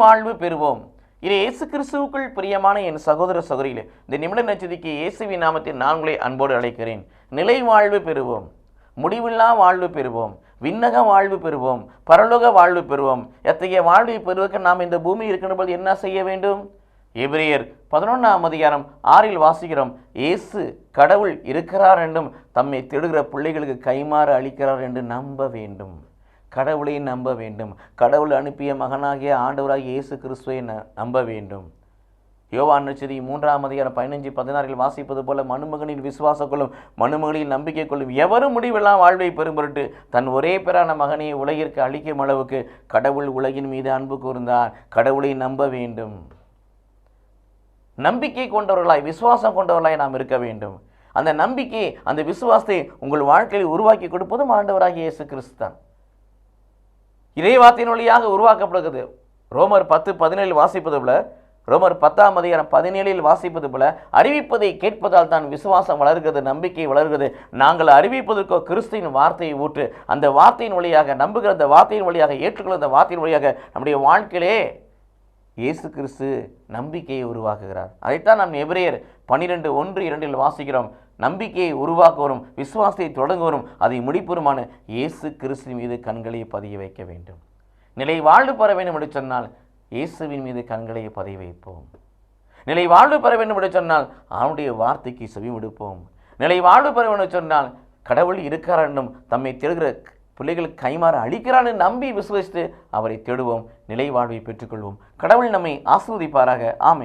வாழ்வு பெறுவோம். இது இயேசு கிறிஸ்துவுக்குள் பிரியமான என் சகோதர சகோதரிகளே, இந்த நிமிட நட்சத்திரக்கு இயேசுவின் நாமத்தில் நான் உங்களை அன்போடு அழைக்கிறேன். நிலை வாழ்வு பெறுவோம், முடிவில்லா வாழ்வு பெறுவோம், விண்ணக வாழ்வு பெறுவோம், பரலோக வாழ்வு பெறுவோம். எத்தகைய வாழ்வை பெறுவதற்கு நாம் இந்த பூமி இருக்கின்ற என்ன செய்ய வேண்டும்? எபிரேயர் 11:6 வாசிக்கிறோம். இயேசு கடவுள் இருக்கிறார் என்றும் தம்மை தேடுகிற பிள்ளைகளுக்கு கைமாறு அளிக்கிறார் என்று நம்ப வேண்டும். கடவுளை நம்ப வேண்டும். கடவுள் அனுப்பிய மகனாகிய ஆண்டவராகிய இயேசு கிறிஸ்துவை நம்ப வேண்டும். யோவான் நற்செய்தி 3:15-16 வாசிப்பது போல மனுமகனின் விசுவாசம் கொள்ளும், மனுமகளின் நம்பிக்கை கொள்ளும் எவரும் முடிவெல்லாம் வாழ்வை பெறும் பொருட்டு தன் ஒரே பேரான மகனை உலகிற்கு அளிக்கும் அளவுக்கு கடவுள் உலகின் மீது அன்பு கூர்ந்தார். கடவுளை நம்ப வேண்டும். நம்பிக்கை கொண்டவர்களாய், விசுவாசம் கொண்டவர்களாய் நாம் இருக்க வேண்டும். அந்த நம்பிக்கை, அந்த விசுவாசத்தை உங்கள் வாழ்க்கையில் உருவாக்கி கொடுப்பதும் ஆண்டவராகிய இயேசு கிறிஸ்து தான். இறைவார்த்தையின் வழியாக உருவாக்கப்படுகிறது. ரோமர் 10:17 வாசிப்பது போல, ரோமர் 10:17 வாசிப்பது போல, அறிவிப்பதை கேட்பதால் தான் விசுவாசம் வளர்கிறது, நம்பிக்கை வளர்கிறது. நாங்கள் அறிவிப்பதற்கோ கிறிஸ்துவின் வார்த்தையை ஊற்று, அந்த வார்த்தையின் வழியாக நம்புகிற, அந்த வார்த்தையின் வழியாக ஏற்றுக்கொள்ள, அந்த வார்த்தையின் வழியாக நம்முடைய வாழ்க்கையிலே இயேசு கிறிஸ்து நம்பிக்கையை உருவாக்குகிறார். அதைத்தான் நாம் எபிரேயர் 12:1-2 வாசிக்கிறோம். நம்பிக்கையை உருவாக்குவரும், விசுவாசத்தை தொடங்குவரும், அதை முடிப்பவருமான இயேசு கிறிஸ்து மீது கண்களை பதிய வைக்க வேண்டும். நிலை வாழ்வு பெற வேண்டும் என்று சொன்னால் இயேசுவின் மீது கண்களை பதிய வைப்போம். நிலை வாழ்வு பெற வேண்டும் என்று சொன்னால் அவனுடைய வார்த்தைக்கு செவி கொடுப்போம். நிலை வாழ்வு பெற வேண்டும் என்று சொன்னால் கடவுள் இருக்கிறார் என்றும் தம்மை தேடுகிற பிள்ளைகளுக்கு கைமாறு அளிக்கிறான்னு நம்பி விசுவசித்து அவரை தேடுவோம். நிலை வாழ்வை பெற்றுக்கொள்வோம். கடவுள் நம்மை ஆசீர்வதிப்பாராக. ஆமென்.